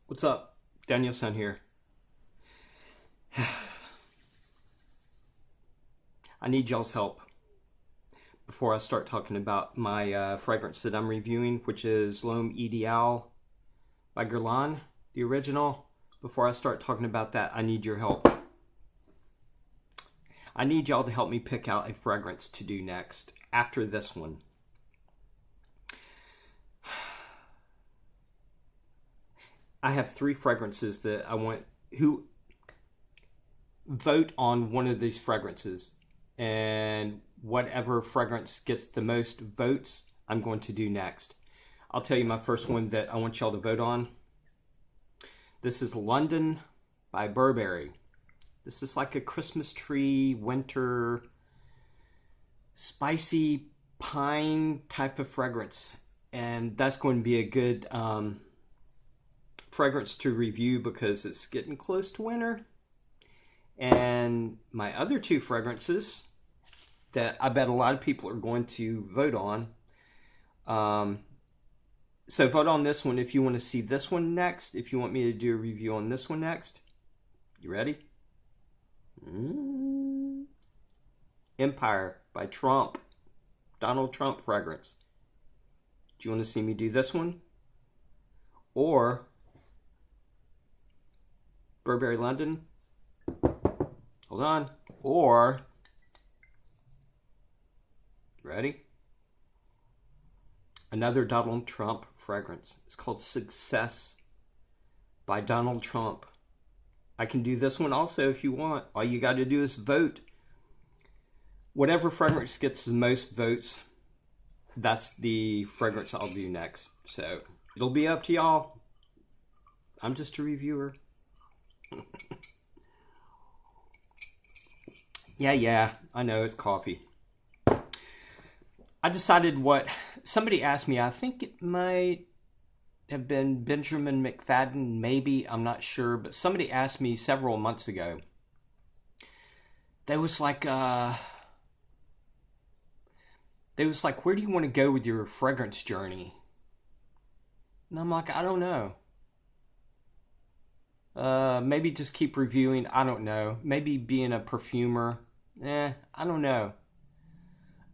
What's up? Danielson here. I need y'all's help before I start talking about my fragrance that I'm reviewing, which is L'Homme Ideal by Guerlain, the original. Before I start talking about that, I need your help. I need y'all to help me pick out a fragrance to do next after this one. I have 3 fragrances that I want. Who vote on one of these fragrances, and whatever fragrance gets the most votes, I'm going to do next. I'll tell you my first one that I want y'all to vote on. This is London by Burberry. This is like a Christmas tree, winter, spicy pine type of fragrance. And that's going to be a good fragrance to review because it's getting close to winter. And my other 2 fragrances that I bet a lot of people are going to vote on. So vote on this one if you want to see this one next. If you want me to do a review on this one next. You ready? Empire by Trump. Donald Trump fragrance. Do you want to see me do this one? Or Burberry London? Hold on. Or, ready? Another Donald Trump fragrance. It's called Success by Donald Trump. I can do this one also if you want. All you got to do is vote. Whatever fragrance gets the most votes, that's the fragrance I'll do next. So it'll be up to y'all. I'm just a reviewer. Yeah, I know, it's coffee. I decided somebody asked me, I think it might have been Benjamin McFadden, maybe, I'm not sure, but somebody asked me several months ago. They was like, where do you want to go with your fragrance journey? And I'm like, I don't know. Maybe just keep reviewing. I don't know. Maybe being a perfumer. I don't know.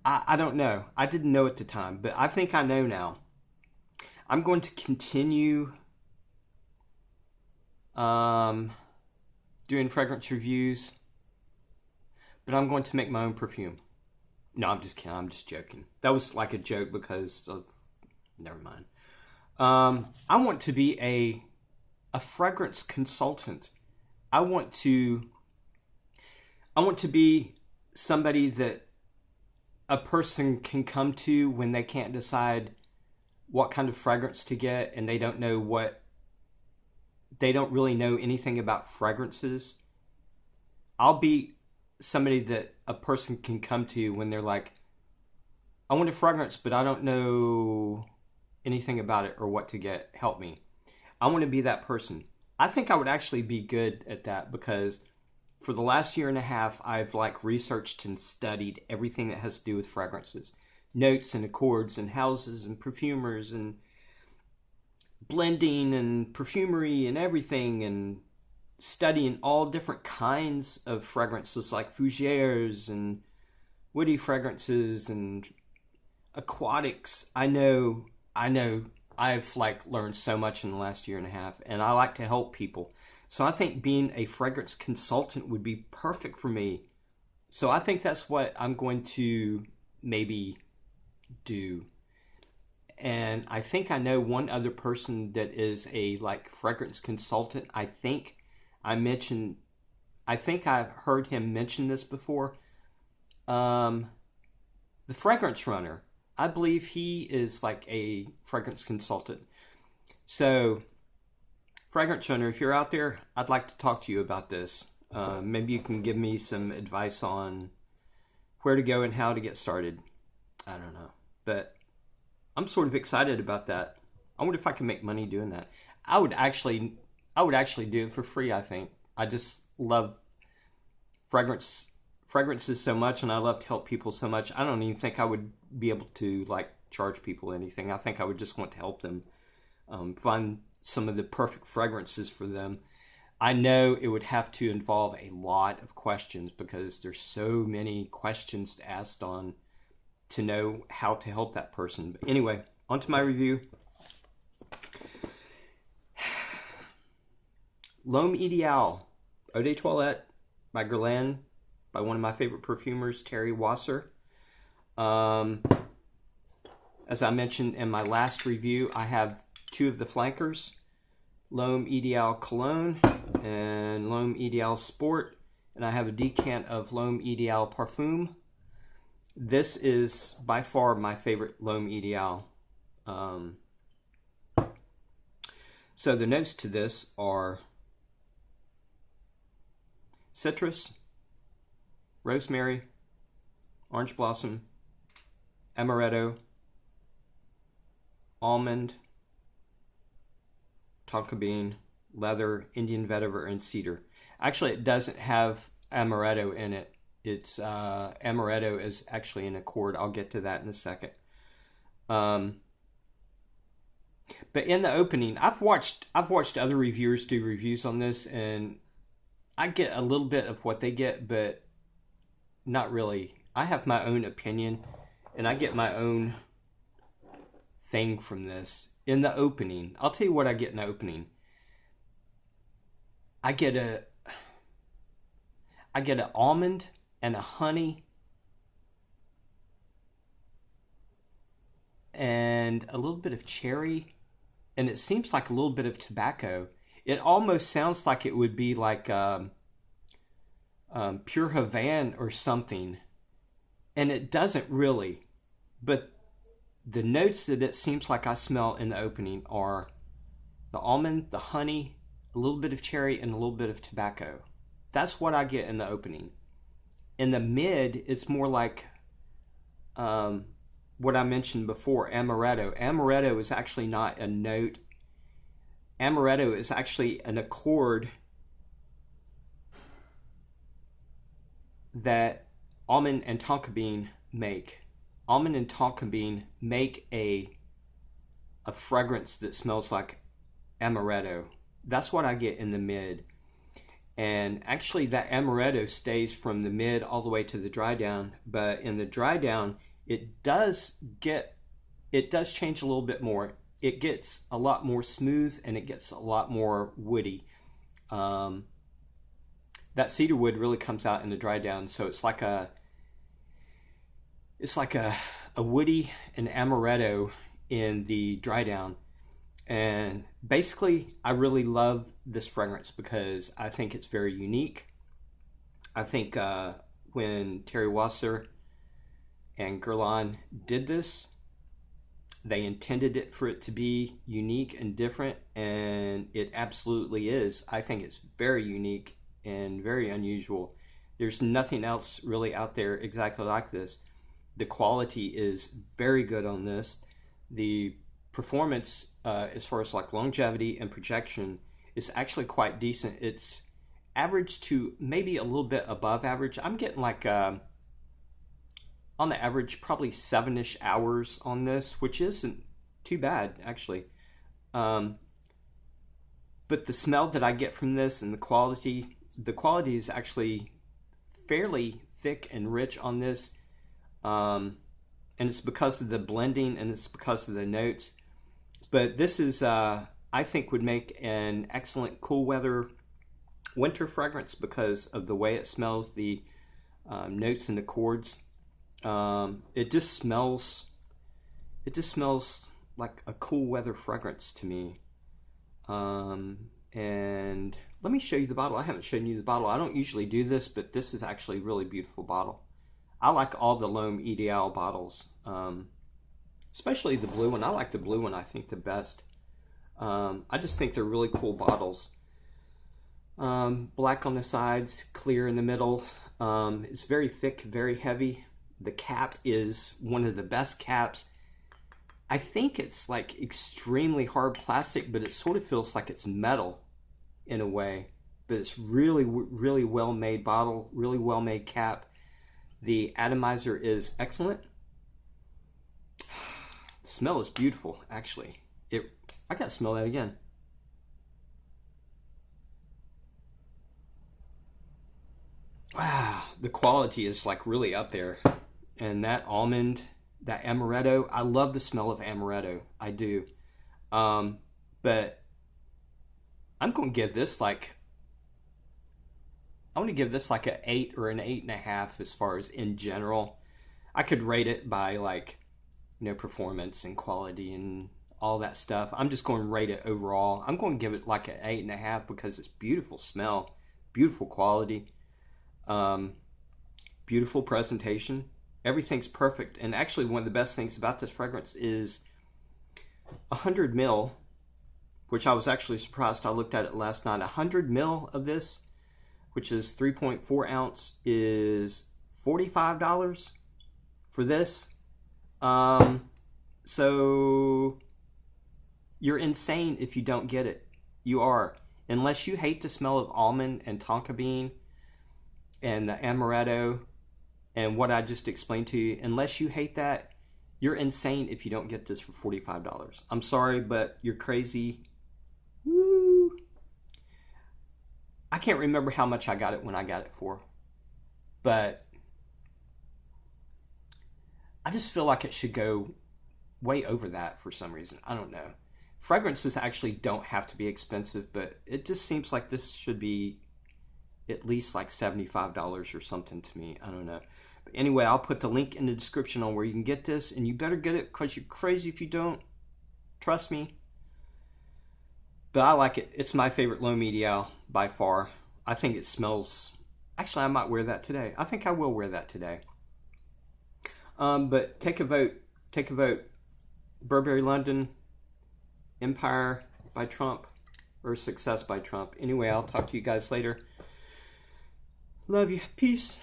I don't know. I didn't know at the time, but I think I know now. I'm going to continue doing fragrance reviews, but I'm going to make my own perfume. No, I'm just kidding. I'm just joking. That was like a joke because of... Never mind. I want to be a fragrance consultant. I want to be somebody that a person can come to when they can't decide what kind of fragrance to get and they don't really know anything about fragrances. I'll be somebody that a person can come to when they're like, I want a fragrance, but I don't know anything about it or what to get. Help me. I want to be that person. I think I would actually be good at that because for the last year and a half, I've researched and studied everything that has to do with fragrances. Notes and accords and houses and perfumers and blending and perfumery and everything, and studying all different kinds of fragrances like fougères and woody fragrances and aquatics. I know I've learned so much in the last year and a half, and I like to help people. So I think being a fragrance consultant would be perfect for me. So I think that's what I'm going to maybe do. And I think I know one other person that is a fragrance consultant. I think I've heard him mention this before. The Fragrance Runner. I believe he is a fragrance consultant. So, Fragrance Runner, if you're out there, I'd like to talk to you about this. Maybe you can give me some advice on where to go and how to get started. I don't know. But I'm sort of excited about that. I wonder if I can make money doing that. I would actually do it for free, I think. I just love fragrances so much, and I love to help people so much. I don't even think I would be able to charge people anything. I think I would just want to help them find some of the perfect fragrances for them. I know it would have to involve a lot of questions because there's so many questions to ask on to know how to help that person. But anyway, on to my review. L'Homme Ideal, Eau de Toilette by Guerlain, by one of my favorite perfumers, Terry Wasser. As I mentioned in my last review, I have two of the flankers, L'Homme Ideal Cologne and L'Homme Ideal Sport, and I have a decant of L'Homme Ideal Parfum. This is by far my favorite L'Homme Ideal. So the notes to this are citrus, rosemary, orange blossom, amaretto, almond, tonka bean, leather, Indian vetiver, and cedar. Actually, it doesn't have amaretto in it. It's amaretto is actually an accord. I'll get to that in a second. But in the opening, I've watched other reviewers do reviews on this, and I get a little bit of what they get, but not really. I have my own opinion, and I get my own thing from this. In the opening, I'll tell you what I get in the opening. I get an almond and a honey and a little bit of cherry, and it seems like a little bit of tobacco. It almost sounds like it would be like Pure Havana or something, and it doesn't really. But the notes that it seems like I smell in the opening are the almond, the honey, a little bit of cherry, and a little bit of tobacco. That's what I get in the opening. In the mid, it's more like what I mentioned before, amaretto. Amaretto is actually not a note. Amaretto is actually an accord that almond and tonka bean make. Almond and tonka bean make a fragrance that smells like amaretto. That's what I get in the mid. And actually that amaretto stays from the mid all the way to the dry down, but in the dry down it does change a little bit more. It gets a lot more smooth and it gets a lot more woody. That cedar wood really comes out in the dry down, so it's like a woody and amaretto in the dry down. And basically, I really love this fragrance because I think it's very unique. I think when Terry Wasser and Guerlain did this, they intended it for it to be unique and different, and it absolutely is. I think it's very unique and very unusual. There's nothing else really out there exactly like this. The quality is very good on this. The performance as far as like longevity and projection is actually quite decent. It's average to maybe a little bit above average. I'm getting like on the average probably 7-ish hours on this, which isn't too bad actually. But the smell that I get from this and the quality is actually fairly thick and rich on this. And it's because of the blending and it's because of the notes. But this is, I think, would make an excellent cool weather winter fragrance because of the way it smells, the notes and the chords. It just smells like a cool weather fragrance to me. And let me show you the bottle. I haven't shown you the bottle. I don't usually do this, but this is actually a really beautiful bottle. I like all the L'Homme Ideal bottles, especially the blue one. I like the blue one, I think, the best. I just think they're really cool bottles. Black on the sides, clear in the middle. It's very thick, very heavy. The cap is one of the best caps. I think it's like extremely hard plastic, but it sort of feels like it's metal in a way. But it's really, really well-made bottle, really well-made cap. The atomizer is excellent. The smell is beautiful, actually. I gotta smell that again. wow, the quality is like really up there. And that almond, that amaretto, I love the smell of amaretto. I do. But I'm going to give this like, I want to give this like an 8 or an 8.5 as far as in general. I could rate it by like, performance and quality and all that stuff. I'm just going to rate it overall. I'm going to give it like an 8.5 because it's beautiful smell, beautiful quality, beautiful presentation. Everything's perfect. And actually, one of the best things about this fragrance is 100 ml, which I was actually surprised. I looked at it last night. 100 ml of this, which is 3.4 ounce, is $45 for this. So you're insane if you don't get it. You are. Unless you hate the smell of almond and tonka bean and the amaretto and what I just explained to you, unless you hate that, you're insane if you don't get this for $45. I'm sorry, but you're crazy. Woo! I can't remember how much I got it when I got it for, but I just feel like it should go way over that for some reason. I don't know. Fragrances actually don't have to be expensive, but it just seems like this should be at least like $75 or something to me. I don't know. But anyway, I'll put the link in the description on where you can get this, and you better get it because you're crazy if you don't. Trust me. But I like it. It's my favorite L'Eau Medial by far. I think it smells... Actually, I might wear that today. I think I will wear that today. But take a vote. Take a vote. Burberry London, Empire by Trump, or Success by Trump. Anyway, I'll talk to you guys later. Love you. Peace.